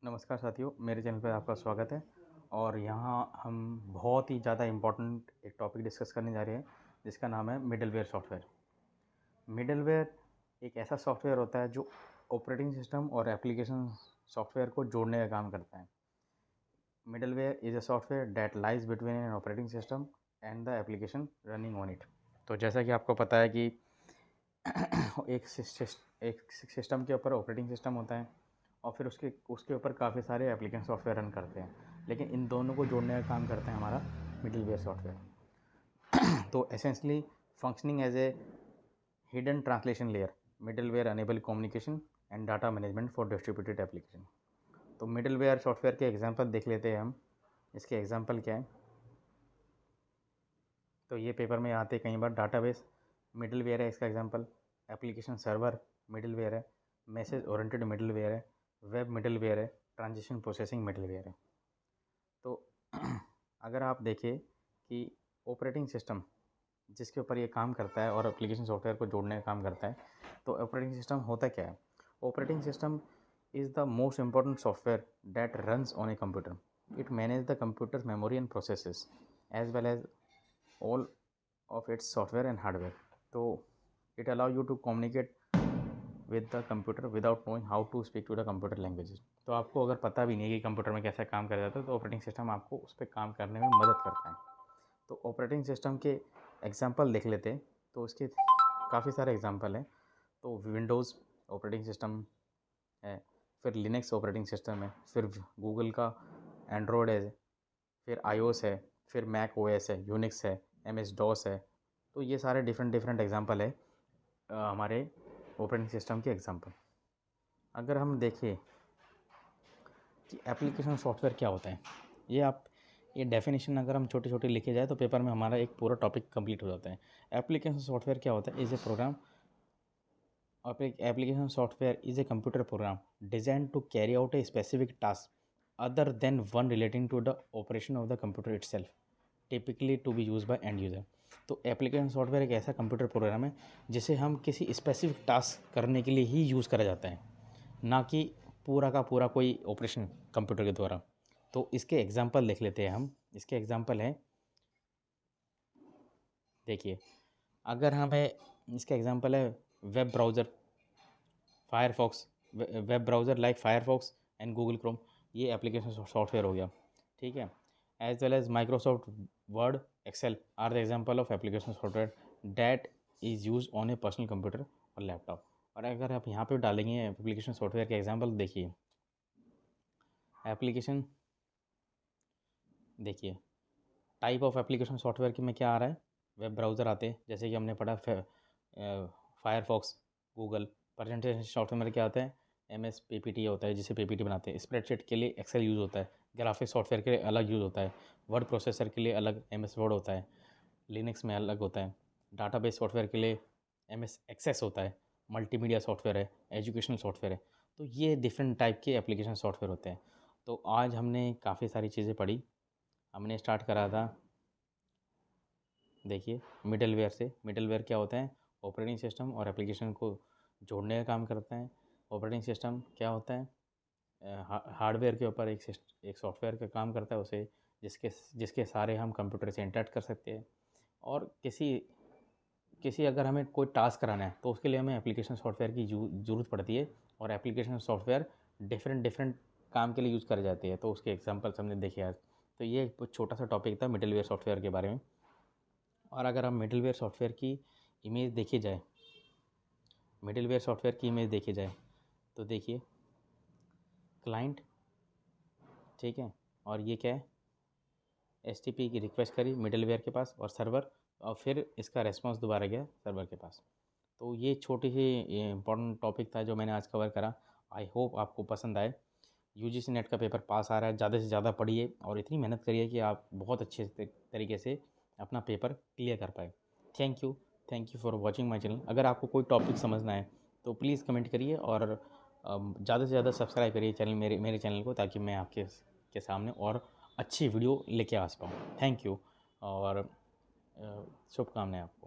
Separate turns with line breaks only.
नमस्कार साथियों, मेरे चैनल पर आपका स्वागत है। और यहाँ हम बहुत ही ज़्यादा इम्पोर्टेंट एक टॉपिक डिस्कस करने जा रहे हैं जिसका नाम है मिडलवेयर सॉफ्टवेयर। मिडलवेयर एक ऐसा सॉफ्टवेयर होता है जो ऑपरेटिंग सिस्टम और एप्लीकेशन सॉफ्टवेयर को जोड़ने का काम करता है। Middleware is a software that lies between an operating system and the application running on it. तो जैसा कि आपको पता है कि एक सिस्टम के ऊपर ऑपरेटिंग सिस्टम होता है और फिर उसके ऊपर काफ़ी सारे एप्लीकेशन सॉफ्टवेयर रन करते हैं, लेकिन इन दोनों को जोड़ने का काम करता है हमारा मिडलवेयर सॉफ्टवेयर। तो essentially functioning as a hidden translation layer, middleware enable communication and data management for distributed application. तो मिडलवेयर सॉफ्टवेयर के एग्जांपल देख लेते हैं हम। इसके एग्जांपल क्या है, तो ये पेपर में आते कई बार। डाटाबेस मिडलवेयर है इसका एग्जांपल, एप्लीकेशन सर्वर मिडलवेयर है, मैसेज ओरिएंटेड मिडलवेयर है, वेब मिडलवेयर है, ट्रांजेक्शन प्रोसेसिंग मिडलवेयर है। तो अगर आप देखें कि ऑपरेटिंग सिस्टम जिसके ऊपर ये काम करता है और एप्लीकेशन सॉफ्टवेयर को जोड़ने का काम करता है, तो ऑपरेटिंग सिस्टम होता क्या है? Operating system is the most important software that runs on a computer. It manage the computer memory and processes as well as all of its software and hardware. So it allow you to communicate with the computer without knowing how to speak to the computer languages. तो आपको अगर पता भी नहीं है कि computer में कैसे काम कर जाता है, तो ऑपरेटिंग सिस्टम आपको उस पर काम करने में मदद करता है। तो ऑपरेटिंग सिस्टम के एग्जांपल देख लेते हैं। तो उसके काफ़ी सारे एग्जांपल हैं। तो विंडोज़ ऑपरेटिंग सिस्टम है, फिर लिनक्स ऑपरेटिंग सिस्टम है, फिर गूगल का एंड्रॉयड है, फिर iOS है, फिर मैक ओएस है, यूनिक्स है, MS डॉस है। तो ये सारे डिफरेंट एग्जांपल है हमारे ऑपरेटिंग सिस्टम के एग्जांपल। अगर हम देखें कि एप्लीकेशन सॉफ्टवेयर क्या होता है, ये डेफिनेशन अगर हम छोटी छोटी लिखे जाए तो पेपर में हमारा एक पूरा टॉपिक कंप्लीट हो जाता है। एप्लीकेशन सॉफ्टवेयर क्या होता है? Is a program application software is a computer program design to carry out a specific task other than one relating to the operation of the computer itself, typically to be use by end user. तो application software एक ऐसा computer program है जिसे हम किसी specific task करने के लिए ही यूज़ करा जाता है, ना कि पूरा का पूरा कोई ऑपरेशन कंप्यूटर के द्वारा। तो इसके एग्जांपल देख लेते हैं हम। इसके एग्जांपल हैं, देखिए, अगर हमें इसका एग्जांपल है web browser, Firefox, web browser like Firefox and Google Chrome, ये एप्लीकेशन सॉफ्टवेयर हो गया, ठीक है। As well as Microsoft Word, Excel are the example of application software that is use on a personal computer और laptop. और अगर आप यहाँ पे डालेंगे एप्लीकेशन सॉफ्टवेयर के एग्जांपल, देखिए एप्लीकेशन, देखिए टाइप ऑफ एप्लीकेशन सॉफ्टवेयर के में क्या आ रहा है, वेब ब्राउज़र आते हैं, जैसे कि हमने पढ़ा फायरफॉक्स, गूगल। प्रेजेंटेशन सॉफ्टवेयर में क्या होता है, MS PPT होता है जिसे PPT बनाते हैं। स्प्रेडशीट के लिए एक्सेल यूज़ होता है। ग्राफिक सॉफ्टवेयर के लिए अलग यूज़ होता है। वर्ड प्रोसेसर के लिए अलग MS वर्ड होता है। लिनक्स में अलग होता है। डाटाबेस सॉफ्टवेयर के लिए MS एक्सेस होता है। मल्टीमीडिया सॉफ्टवेयर है, एजुकेशनल सॉफ्टवेयर है। तो ये डिफरेंट टाइप के एप्लीकेशन सॉफ्टवेयर होते हैं। तो आज हमने काफ़ी सारी चीज़ें पढ़ी। हमने स्टार्ट करा था, देखिए, मिडलवेयर से। मिडलवेयर क्या होता है? ऑपरेटिंग सिस्टम और एप्लीकेशन को जोड़ने का काम करता है। ऑपरेटिंग सिस्टम क्या होता है? हार्डवेयर के ऊपर एक सॉफ्टवेयर का काम करता है, उसे जिसके जिसके सारे हम कंप्यूटर से इंटरेक्ट कर सकते हैं। और किसी किसी अगर हमें कोई टास्क कराना है तो उसके लिए हमें एप्लीकेशन सॉफ्टवेयर की ज़रूरत पड़ती है। और एप्लीकेशन सॉफ्टवेयर डिफरेंट काम के लिए यूज़ करे जाते हैं। तो उसके एग्जांपल्स हमने देखे आज। तो ये एक छोटा सा टॉपिक था मिडलवेयर सॉफ्टवेयर के बारे में। और अगर हम मिडलवेयर सॉफ्टवेयर की इमेज देखी जाए, मिडलवेयर सॉफ्टवेयर की इमेज देखी जाए, तो देखिए क्लाइंट, ठीक है, और ये क्या है, HTTP की रिक्वेस्ट करी मिडलवेयर के पास और सर्वर, और फिर इसका रेस्पॉन्स दोबारा गया सर्वर के पास। तो ये छोटी सी इम्पॉर्टेंट टॉपिक था जो मैंने आज कवर करा। आई होप आपको पसंद आए। UGC नेट का पेपर पास आ रहा है, ज़्यादा से ज़्यादा पढ़िए और इतनी मेहनत करिए कि आप बहुत अच्छे तरीके से अपना पेपर क्लियर कर पाए। Thank you for watching my channel. अगर आपको कोई टॉपिक समझना है तो प्लीज़ कमेंट करिए और ज़्यादा से ज़्यादा सब्सक्राइब करिए चैनल, मेरे चैनल को, ताकि मैं आपके के सामने और अच्छी वीडियो लेके आ पाऊँ। थैंक यू और शुभकामनाएं आपको।